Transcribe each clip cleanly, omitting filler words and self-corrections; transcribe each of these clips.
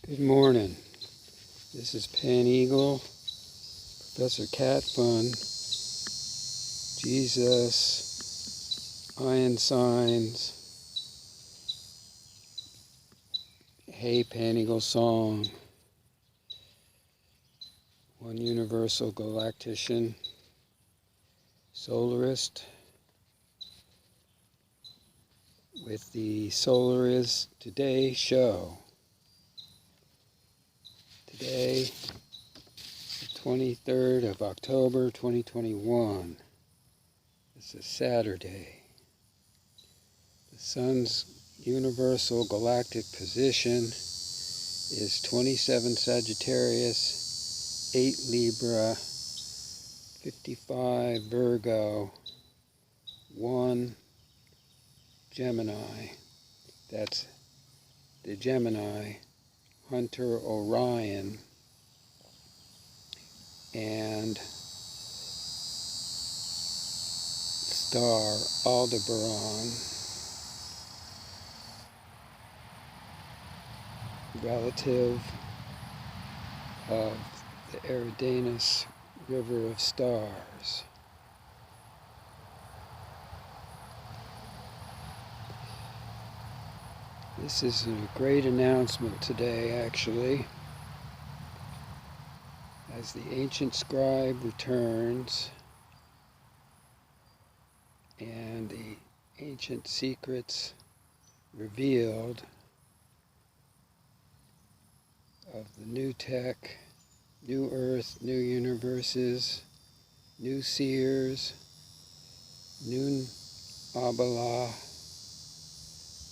Good morning. This is Pan Eagle, Professor Cat Fun, Jesus, Iron Signs, Hey Pan Eagle Song, One Universal Galactician, Solarist, with the Solar Is Today show. Today, the 23rd of October, 2021. It's a Saturday. The sun's universal galactic position is 27 Sagittarius, 8 Libra, 55 Virgo, 1 Gemini. That's the Gemini, Hunter Orion, and star Aldebaran, relative of the Eridanus River of Stars. This is a great announcement today, actually, as the ancient scribe returns and the ancient secrets revealed of the new tech, new earth, new universes, new seers, new Abala,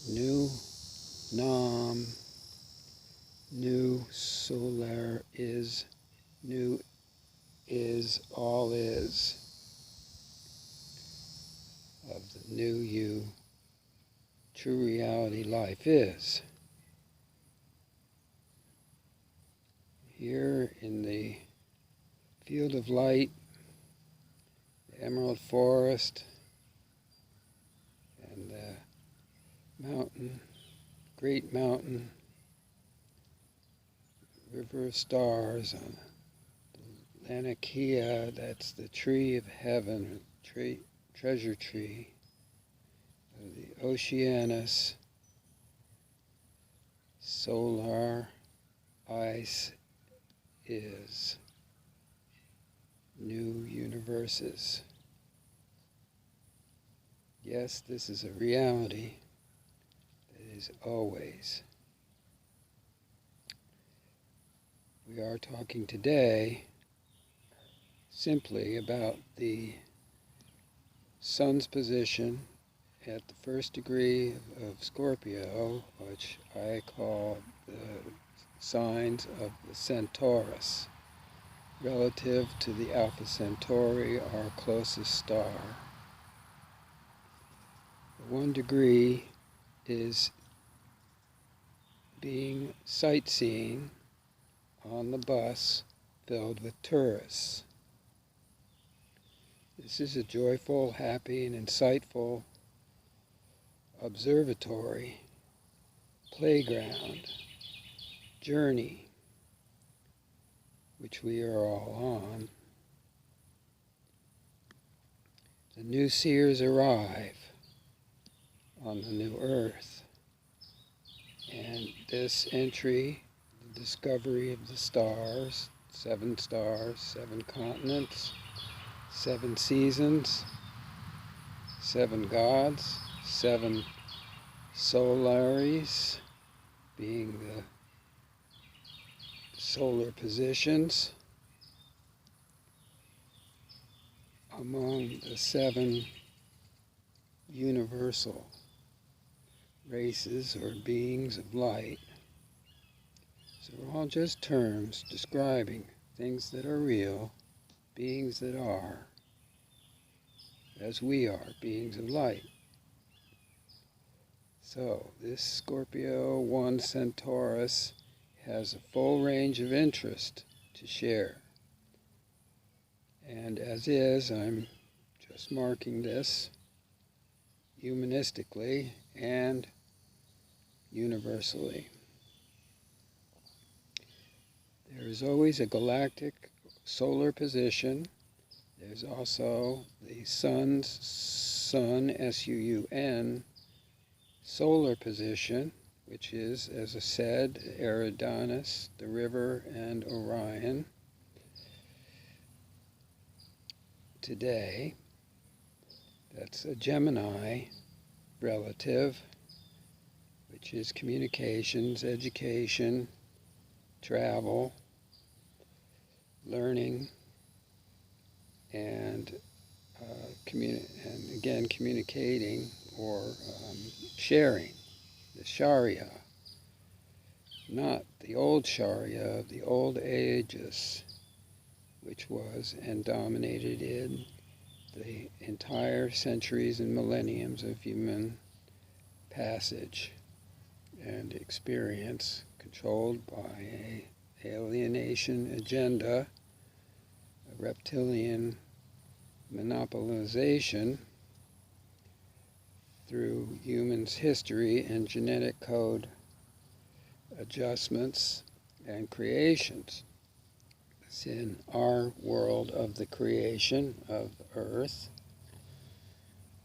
new Nam, new Solar is, new is, all is, of the new you, true reality life is. Here in the field of light, the emerald forest, and the mountain, great mountain, river of stars on the Laniakea, that's the tree of heaven, treasure tree of the Oceanus, solar ice is, new universes. Yes, this is a reality that is always. We are talking today simply about the sun's position at the first degree of Scorpio, which I call the signs of the Centaurus, relative to the Alpha Centauri, our closest star. The 1 degree is being sightseeing on the bus filled with tourists. This is a joyful, happy, and insightful observatory, playground, journey, which we are all on. The new seers arrive on the new earth, and this entry, the discovery of the stars, 7 continents, 7 seasons, 7 gods, 7 solares, being the solar positions, among the 7 universal races or beings of light. So they're all just terms describing things that are real, beings that are, as we are, beings of light. So this Scorpio 1 Centaurus has a full range of interest to share. And as is, I'm just marking this humanistically and universally. There is always a galactic solar position. There's also the sun, S-U-U-N, solar position, which is, as I said, Eridanus, the river, and Orion. Today, that's a Gemini relative, which is communications, education, travel, learning, and again communicating or sharing. The Sharia, not the old Sharia of the old ages, which was and dominated in the entire centuries and millenniums of human passage and experience, controlled by an alienation agenda, a reptilian monopolization through humans' history and genetic code adjustments and creations. It's in our world of the creation of Earth,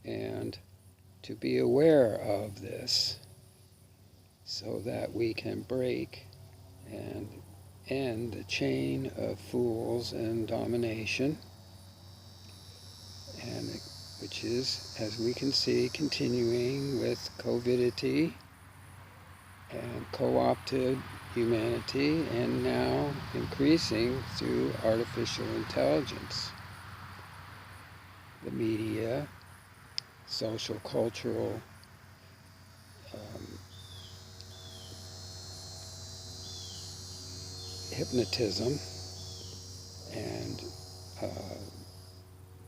and to be aware of this so that we can break and end the chain of fools and domination, and which is, as we can see, continuing with COVIDity and co-opted humanity, and now increasing through artificial intelligence. The media, social, cultural hypnotism, and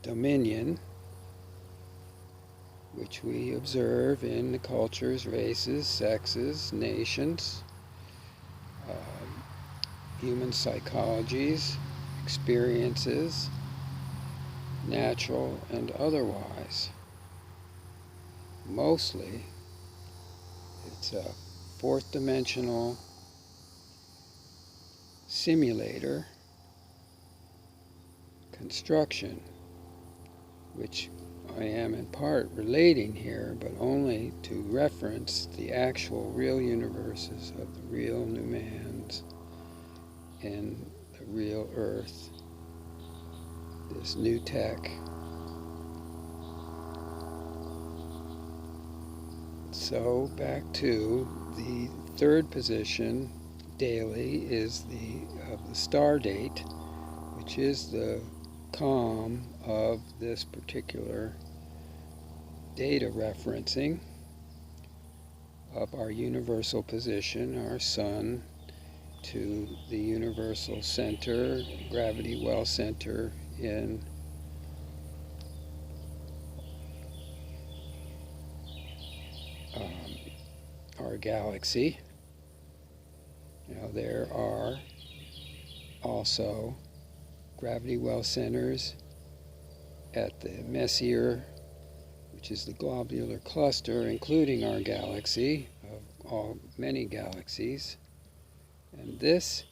dominion, which we observe in the cultures, races, sexes, nations, human psychologies, experiences, natural and otherwise. Mostly, it's a fourth dimensional simulator construction, which I am in part relating here, but only to reference the actual real universes of the real Numans in the real Earth, this new tech. So back to the third position daily is of the star date, which is the calm of this particular data referencing of our universal position, our sun, to the universal center, gravity well center in our galaxy. Now there are also gravity well centers at the Messier, which is the globular cluster, including our galaxy, of many galaxies. And this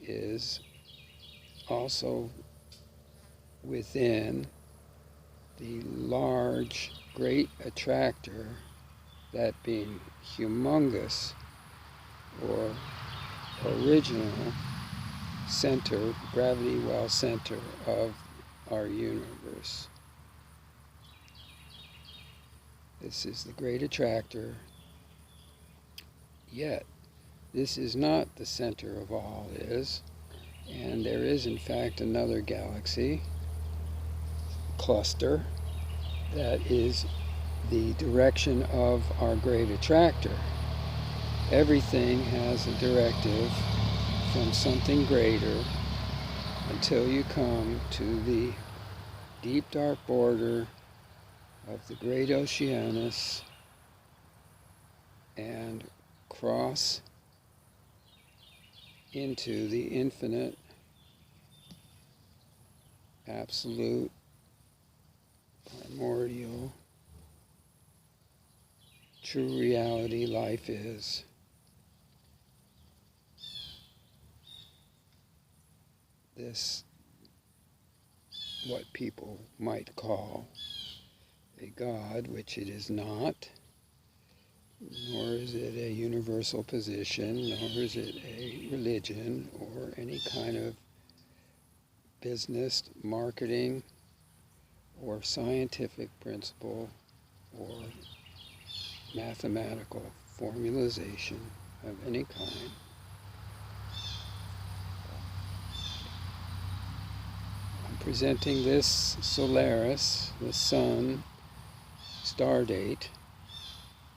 is also within the large, great attractor, that being humongous or original center, gravity well center of our universe. This is the great attractor, yet this is not the center of all is, and there is in fact another galaxy cluster that is the direction of our great attractor. Everything has a directive from something greater until you come to the deep dark border of the great Oceanus and cross into the infinite, absolute, primordial, true reality life is. this, what people might call a God, which it is not, nor is it a universal position, nor is it a religion or any kind of business, marketing, or scientific principle, or mathematical formalization of any kind. I'm presenting this Solaris, the sun, star date,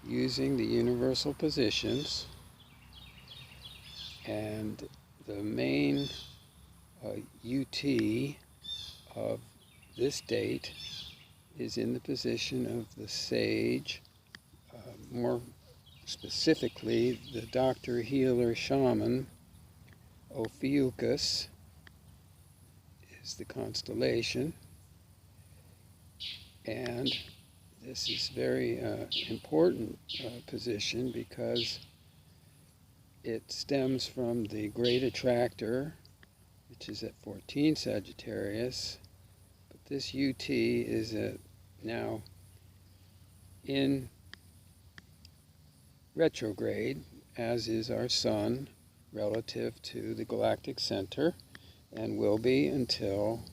using the universal positions, and the main UT of this date is in the position of the sage, more specifically the doctor, healer, shaman. Ophiuchus is the constellation, and this is very important position because it stems from the great attractor, which is at 14 Sagittarius, but this UT is now in retrograde, as is our sun relative to the galactic center, and will be until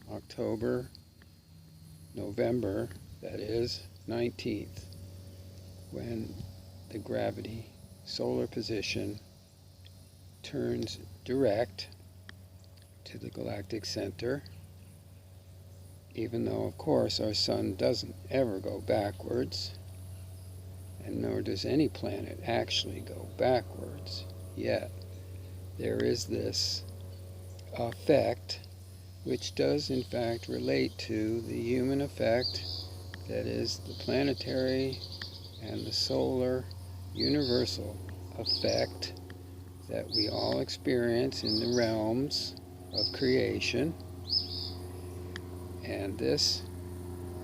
November, that is 19th, when the gravity solar position turns direct to the galactic center, even though, of course, our sun doesn't ever go backwards, and nor does any planet actually go backwards. Yet, there is this effect, which does in fact relate to the human effect, that is the planetary and the solar universal effect that we all experience in the realms of creation. And this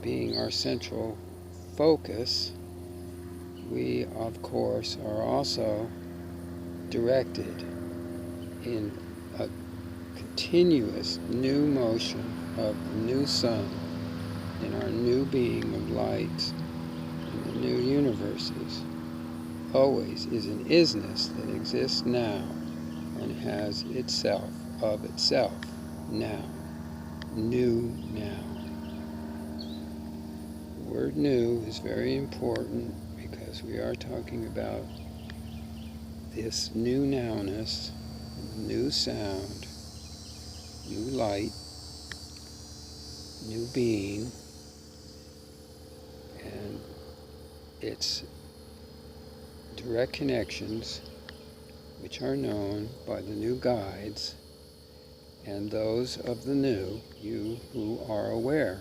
being our central focus, we of course are also directed in a continuous new motion of the new sun in our new being of light in the new universes. Always is an isness that exists now and has itself of itself now. New now. The word new is very important because we are talking about this new nowness, new sound, new light, new being, and its direct connections, which are known by the new guides and those of the new, you who are aware.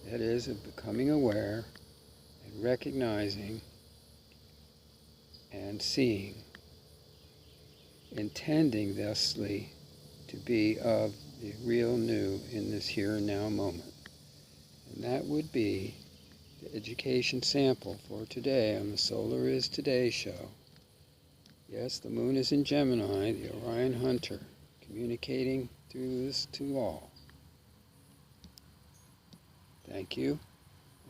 That is, of becoming aware and recognizing and seeing, intending thusly to be of the real new in this here and now moment. And that would be the education sample for today on the Solar Is Today show. Yes, the moon is in Gemini, the Orion Hunter, communicating through this to all. Thank you,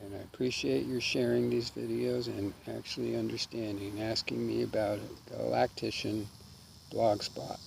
and I appreciate your sharing these videos and actually understanding and asking me about it. Galactician Blogspot.